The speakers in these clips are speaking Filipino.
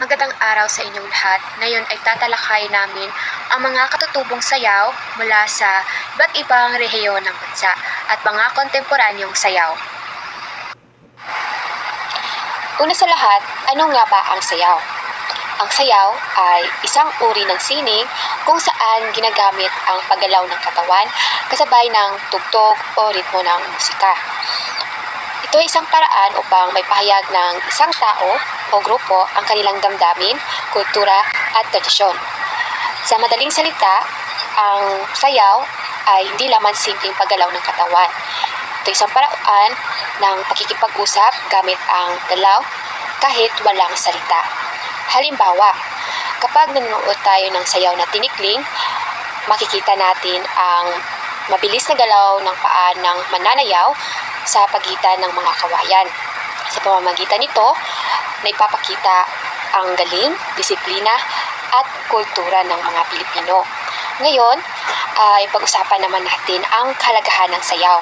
Magandang araw sa inyong lahat. Ngayon ay tatalakayin namin ang mga katutubong sayaw mula sa iba't ibang rehiyon ng bansa at mga kontemporanyong sayaw. Una sa lahat, ano nga ba ang sayaw? Ang sayaw ay isang uri ng sining kung saan ginagamit ang paggalaw ng katawan kasabay ng tugtog o ritmo ng musika. Ito ay isang paraan upang may pahayag ng isang tao o grupo ang kanilang damdamin, kultura at tradisyon. Sa madaling salita, ang sayaw ay hindi lamang simpleng paggalaw ng katawan. Ito ay isang paraan ng pakikipag-usap gamit ang galaw kahit walang salita. Halimbawa, kapag nanonood tayo ng sayaw na tinikling, makikita natin ang mabilis na galaw ng paa ng mananayaw sa pagitan ng mga kawayan. Sa pamamagitan nito, naipapakita ang galing, disiplina, at kultura ng mga Pilipino. Ngayon, ay pag-usapan naman natin ang kahalagahan ng sayaw.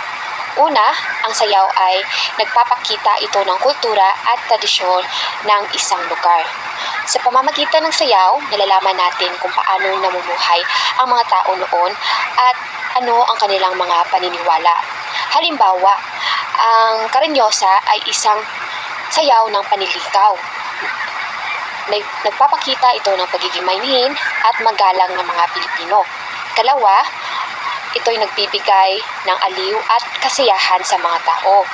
Una, ang sayaw ay nagpapakita ito ng kultura at tradisyon ng isang lugar. Sa pamamagitan ng sayaw, nalalaman natin kung paano namumuhay ang mga tao noon at ano ang kanilang mga paniniwala. Halimbawa, ang karinyosa ay isang sayaw ng panliligaw. Nagpapakita ito ng pagiging mahinhin at magalang ng mga Pilipino. Ikalawa, ito'y nagbibigay ng aliw at kasiyahan sa mga tao.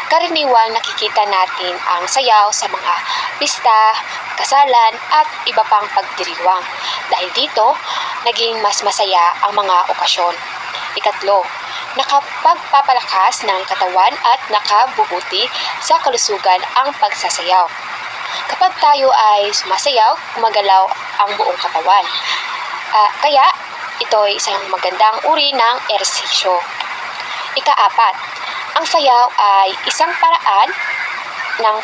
Karaniwang nakikita natin ang sayaw sa mga pista, kasalan at iba pang pagdiriwang. Dahil dito, naging mas masaya ang mga okasyon. Ikatlo, nakapagpapalakas ng katawan at nakabubuti sa kalusugan ang pagsasayaw. Kapag tayo ay sumasayaw, gumagalaw ang buong katawan. Kaya, ito ay isang magandang uri ng ehersisyo. Ikaapat, ang sayaw ay isang paraan ng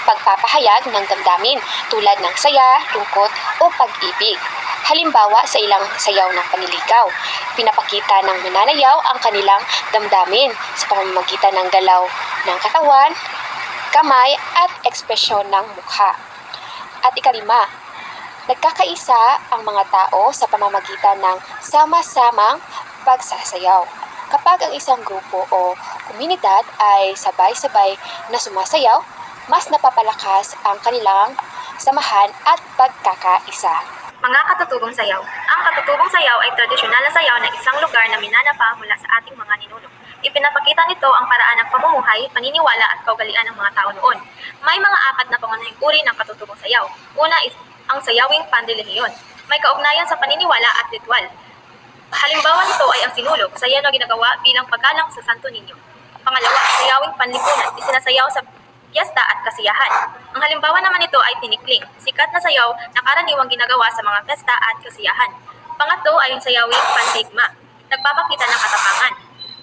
pagpapahayag ng damdamin tulad ng saya, lungkot o pag-ibig. Halimbawa sa ilang sayaw ng panliligaw, pinapakita ng mananayaw ang kanilang damdamin sa pamamagitan ng galaw ng katawan, kamay at ekspresyon ng mukha. At ikalima, nagkakaisa ang mga tao sa pamamagitan ng sama-samang pagsasayaw. Kapag ang isang grupo o komunidad ay sabay-sabay na sumasayaw, mas napapalakas ang kanilang samahan at pagkakaisa. Mga katutubong sayaw. Ang katutubong sayaw ay tradisyonal na sayaw ng isang lugar na minanapa mula sa ating mga ninuno. Ipinapakita nito ang paraan ng pamumuhay, paniniwala at kaugalian ng mga tao noon. May mga apat na pangunahing uri ng katutubong sayaw. Una is ang sayawing panrelihiyon. May kaugnayan sa paniniwala at ritual. Halimbawa nito ay ang sinulog, sayaw na ginagawa bilang paggalang sa Santo Niño. Pangalawa, sayawing panlipunan, isinasayaw sa piyesta at kasiyahan. Ang halimbawa naman nito ay tinikling, sikat na sayaw na karaniwang ginagawa sa mga piyesta at kasiyahan. Pangatlo ay yung sayawing pandigma, nagpapakita ng katapangan.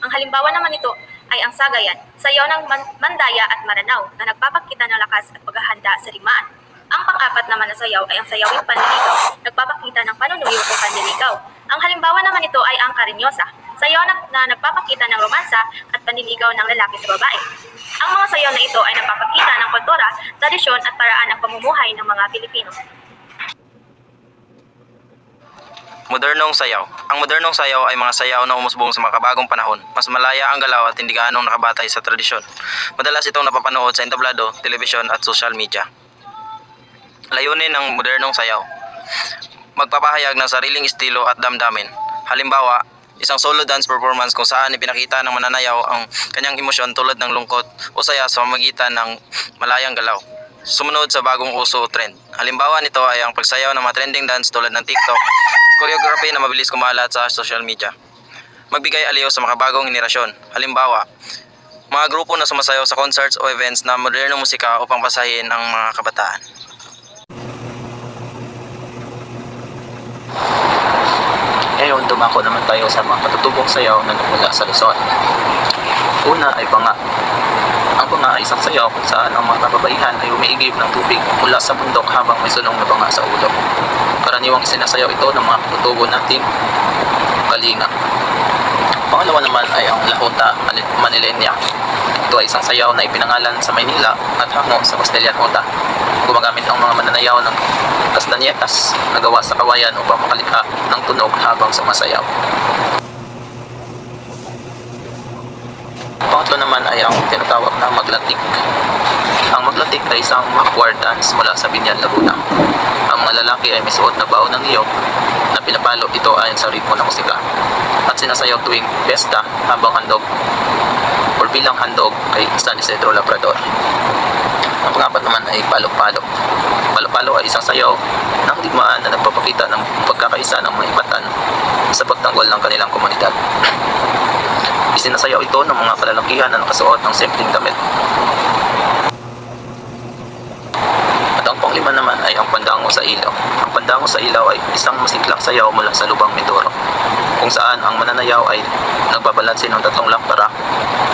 Ang halimbawa naman nito ay ang sagayan, sayaw ng mandaya at maranaw na nagpapakita ng lakas at paghahanda sa digmaan. Ang pang-apat naman na sayaw ay ang sayawing panliligaw, nagpapakita ng panunuyo o panliligaw. Ang halimbawa naman nito ay ang karinyosa, sayaw na nagpapakita ng romansa at panliligaw ng lalaki sa babae. Ang mga sayaw na ito ay nagpapakita ng kultura, tradisyon at paraan ng pamumuhay ng mga Pilipino. Modernong sayaw. Ang modernong sayaw ay mga sayaw na umusbong sa makabagong panahon. Mas malaya ang galaw at hindi gaanong nakabatay sa tradisyon. Madalas itong napapanood sa entablado, telebisyon at social media. Layunin ng modernong sayaw: magpapahayag ng sariling estilo at damdamin. Halimbawa, isang solo dance performance kung saan ipinakita ng mananayaw ang kanyang emosyon tulad ng lungkot o saya sa pamamagitan ng malayang galaw. Sumunod sa bagong uso o trend. Halimbawa nito ay ang pagsayaw ng mga trending dance tulad ng TikTok, choreography na mabilis kumalat sa social media. Magbigay aliw sa makabagong henerasyon. Halimbawa, mga grupo na sumasayaw sa concerts o events na modernong musika upang pasahin ang mga kabataan. Ngayon, dumako naman tayo sa mga katutubong sayaw na nagmula sa Luzon. Una ay banga. Ang banga ay isang sayaw kung saan ang mga kababaihan ay umiigib ng tubig mula sa bundok habang may sunong na banga sa ulo. Karaniwang sinasayaw ito ng mga katutubo nating kalinga. Pangalawa naman ay ang Lahota Manilenya. Ito ay isang sayaw na ipinangalan sa Maynila at hango sa Castilian Ota. Gumagamit ang mga mananayaw mananayaw ng kastanyetas na gawa sa kawayan upang makalikha ng tunog habang sumasayaw. Pangatlo naman ay ang tinatawag na maglatik. Ang maglatik ay isang backward dance mula sa Binyan, Laguna. Ang mga lalaki ay may suot na baon ng niyog na pinapalo ito ayon sa ritmo ng musika at sinasayaw tuwing pesta habang handog or bilang handog kay San Isidro Labrador. Ang pangapat naman ay palo-palo. Palo-palo ay isang sayaw ng digmaan na nagpapakita ng pagkakaisa ng mga ipatan sa pagtanggol ng kanilang komunidad. Isinasayaw ito ng mga kalalakihan na nakasuot ng simpleng damit. At ang panglima naman ay ang pandango sa ilaw. Ang pandango sa ilaw ay isang masiklang sayaw mula sa lubang Mindoro, kung saan ang mananayaw ay nagbabalansin ng tatlong lampara,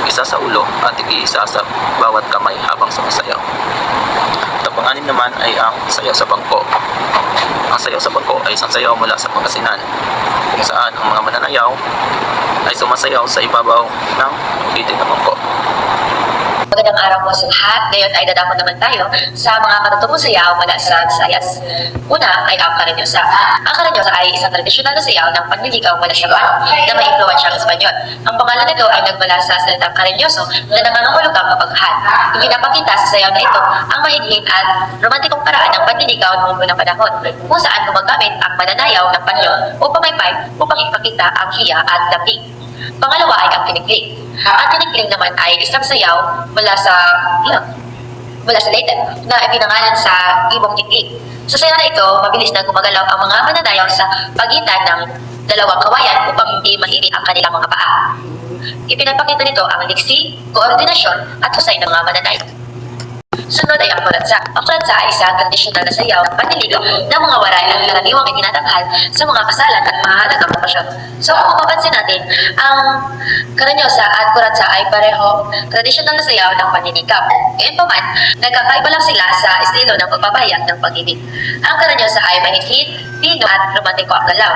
isa sa ulo at iisa sa bawat kamay habang sumasayaw. At ang pang-anim naman ay ang sayaw sa bangko. Ang sayaw sa bangko ay isang sayaw mula sa Pangasinan, kung saan ang mga mananayaw ay sumasayaw sa ibabaw ng itim na bangko. Magandang araw po sa lahat. Ngayon ay dadako naman tayo sa mga katutubong sayaw mula sa Visayas. Una ay ang Karanyosa. Ang Karanyosa ay isang tradisyonal na sayaw ng panliligaw mula sa Cebu na may impluwensyang Espanyol. Ang pangalan nito ay nagmula sa salitang Karanyoso na nangangahulugang kapaghan. Ipinapakita sa sayaw na ito ang mahigpit at romantikong paraan ng panliligaw noong unang panahon, kung saan gumagamit ang mananayaw ng panyo o pamaypay upang ipakita ang hiya at damping. Pangalawa ay ang kinikling. Ang kinikling naman ay isang sayaw mula sa Leyte na ipinangalan sa ibong tikling. Sa sayaw na ito, mabilis na gumagalaw ang mga mananayaw sa pagitan ng dalawang kawayan upang hindi mahiri ang kanilang mga paa. Ipinapakita nito ang liksi, koordinasyon at husay ng mga mananayaw. Sunod ay ang kuratsa. Ang kuratsa ay isang tradisyonal na sayaw ng panliligaw ng mga waray at karaniwang itinatanghal sa mga kasalan at mahalagang okasyon. So kung mapapansin natin, ang Karanyosa at kuratsa ay pareho tradisyonal na sayaw ng panliligaw. Gayunpaman, nagkakaiba lang sila sa estilo ng pagpapahayag ng pag-ibig. Ang Karanyosa ay mahithit, pino at romantiko ang galaw.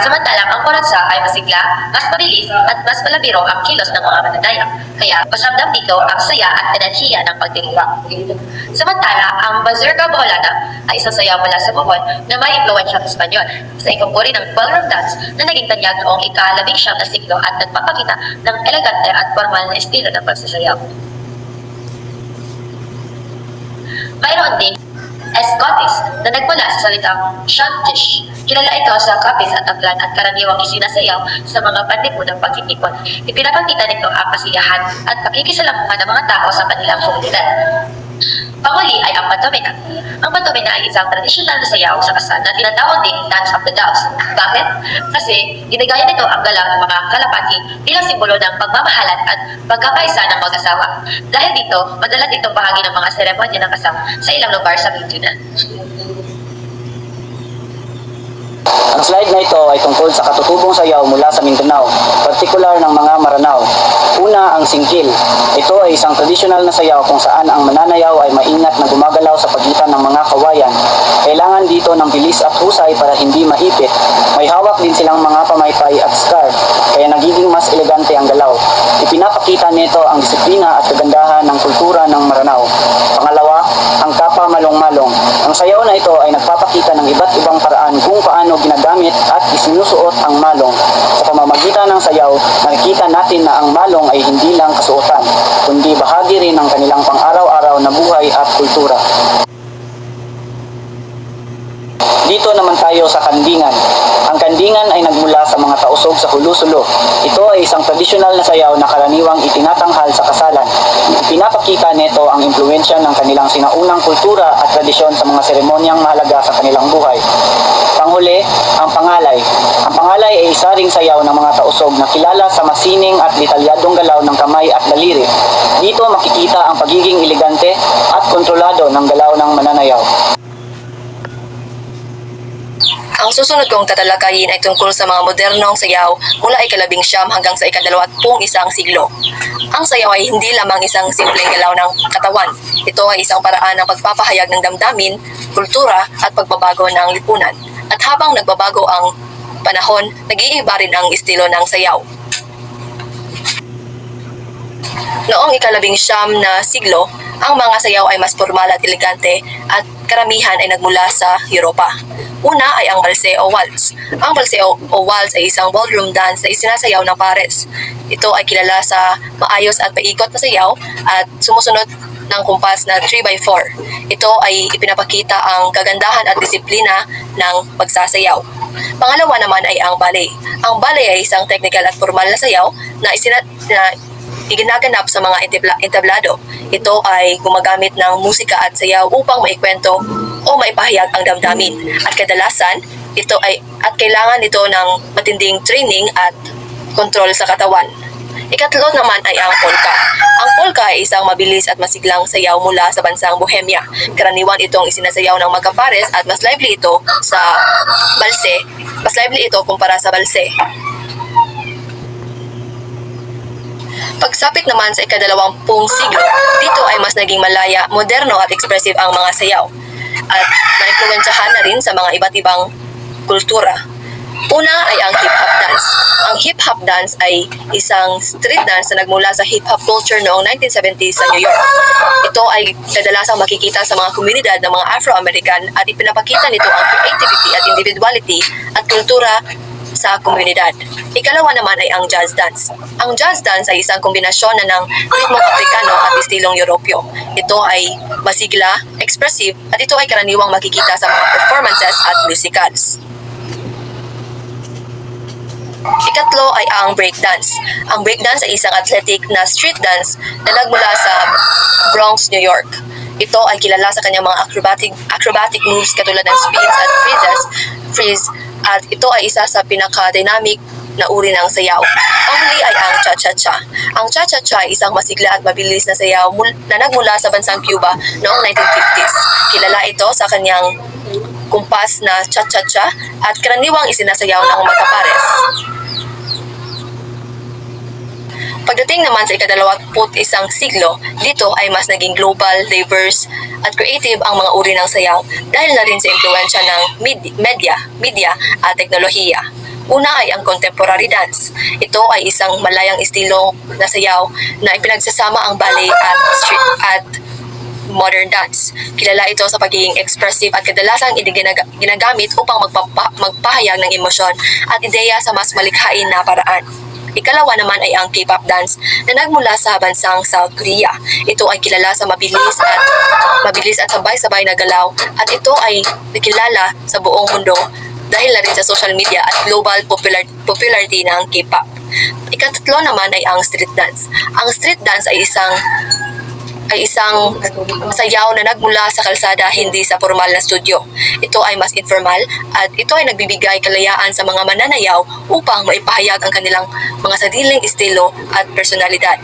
Samantalang ang kuratsa ay masigla, mas mabilis at mas malabiro ang kilos ng mga mananayaw. Kaya pasamdam dito ang saya at enerhiya ng pagdiriwang. Samantala, ang Mazurka Bacolana ay isang sayaw mula sa Bohol na may impluwensyang Espanyol, sa ikapuri ng ballroom dance na naging tanyag noong ika-19 na siglo at nagpapakita ng elegante at formal na estilo ng pagsasayaw. Mayroon ding Escotis na nagmula sa salitang Chantish. Kilala ito sa kapis at aglan at karaniwang isinasayaw sa mga panlipunang pagtitipon. Ipinapakita nito ang kasiyahan at pakikisalamuhan ng mga tao sa kanilang komunidad. Panghuli ay ang pantomima. Ang pantomima ay isang tradisyonal na sayaw sa kasal na tinatawag ding Dance of the Dolls. Bakit? Kasi ginagaya nito ang galaw ng mga kalapati bilang simbolo ng pagmamahalan at pagkakaisa ng mag-asawa. Dahil dito, madalas itong bahagi ng mga seremonya ng kasal sa ilang lugar sa Pilipinas. Ang slide na ito ay tungkol sa katutubong sayaw mula sa Mindanao, partikular ng mga Maranao. Una, ang singkil. Ito ay isang tradisyonal na sayaw kung saan ang mananayaw ay maingat na gumagalaw sa pagitan ng mga kawayan. Kailangan dito ng bilis at husay para hindi maipit. May hawak din silang mga pamaypay at scarf, kaya nagiging mas elegante ang galaw. Ipinapakita nito ang disiplina at kagandahan ng kultura ng Maranao. Pangalawa, ang kapa malong-malong. Ang sayaw na ito ay nagpapakita ng iba't ibang paraan kung paano ginagamit at isinusuot ang malong. Sa pamamagitan ng sayaw, nakikita natin na ang malong ay hindi lang kasuotan, kundi bahagi rin ng kanilang pang-araw-araw na buhay at kultura. Dito naman tayo sa kandingan. Ang kandingan ay nagmula sa mga tausog sa Hulusulo. Ito ay isang tradisyonal na sayaw na karaniwang itinatanghal sa kasalan. Pinapakita nito ang impluensya ng kanilang sinaunang kultura at tradisyon sa mga seremonyang mahalaga sa kanilang buhay. Panghuli, ang pangalay. Ang pangalay ay isa ring sayaw ng mga tausog na kilala sa masining at detalyadong galaw ng kamay at daliri. Dito makikita ang pagiging elegante at kontrolado ng galaw ng mananayaw. Ang susunod kong tatalakayin ay tungkol sa mga modernong sayaw mula ika-19 hanggang sa ika-21 siglo. Ang sayaw ay hindi lamang isang simpleng galaw ng katawan. Ito ay isang paraan ng pagpapahayag ng damdamin, kultura at pagbabago ng lipunan. At habang nagbabago ang panahon, nag-iiba rin ang estilo ng sayaw. Noong ika-19 na siglo, ang mga sayaw ay mas formal at elegante at karamihan ay nagmula sa Europa. Una ay ang balse o waltz. Ang balse o waltz ay isang ballroom dance na isinasayaw ng pares. Ito ay kilala sa maayos at paikot na sayaw at sumusunod ng kumpas na 3x4. Ito ay ipinapakita ang kagandahan at disiplina ng pagsasayaw. Pangalawa naman ay ang ballet. Ang ballet ay isang technical at formal na sayaw na iginaganap sa mga entablado. Ito ay gumagamit ng musika at sayaw upang maikwento o maipahayag ang damdamin. At kadalasan, kailangan ito ng matinding training at kontrol sa katawan. Ikatlo naman ay ang polka. Ang polka ay isang mabilis at masiglang sayaw mula sa bansang Bohemia. Karaniwan itong isinasayaw ng magkapares at mas lively ito kumpara sa balse. Pagsapit naman sa ika-20 siglo, dito ay mas naging malaya, moderno at expressive ang mga sayaw at naimpluwensyahan na rin sa mga iba't ibang kultura. Una ay ang hip-hop dance. Ang hip-hop dance ay isang street dance na nagmula sa hip-hop culture noong 1970s sa New York. Ito ay kadalasang makikita sa mga komunidad ng mga Afro-American at ipinapakita nito ang creativity at individuality at kultura sa komunidad. Ikalawa naman ay ang jazz dance. Ang jazz dance ay isang kombinasyon ng ritmong Afrikano at estilong Europeo. Ito ay masigla, expressive at ito ay karaniwang makikita sa mga performances at musicals. Ikatlo ay ang breakdance. Ang breakdance ay isang athletic na street dance na nagmula sa Bronx, New York. Ito ay kilala sa kanyang mga acrobatic moves katulad ng spins at freeze at ito ay isa sa pinaka-dynamic na uri ng sayaw. Ang huli ay ang cha-cha-cha. Ang cha-cha-cha ay isang masigla at mabilis na sayaw na nagmula sa bansang Cuba noong 1950s. Kilala ito sa kanyang kumpas na cha-cha-cha at karaniwang isinasayaw ng magkapares. Pagdating naman sa ika-21 siglo, dito ay mas naging global, diverse, at creative ang mga uri ng sayaw dahil na rin sa impluwensya ng media at teknolohiya. Una ay ang contemporary dance. Ito ay isang malayang estilo na sayaw na ipinagsasama ang ballet at modern dance. Kilala ito sa pagiging expressive at kadalasang ginagamit upang magpahayag ng emosyon at ideya sa mas malikhain na paraan. Ikalawa naman ay ang K-pop dance na nagmula sa bansang South Korea. Ito ay kilala sa mabilis at sabay-sabay na galaw at ito ay nakilala sa buong mundo dahil na rin sa social media at global popularity ng K-pop. Ikatatlo naman ay ang street dance. Ang street dance ay isang sayaw na nagmula sa kalsada, hindi sa formal na studio. Ito ay mas informal at ito ay nagbibigay kalayaan sa mga mananayaw upang maipahayag ang kanilang mga sariling estilo at personalidad.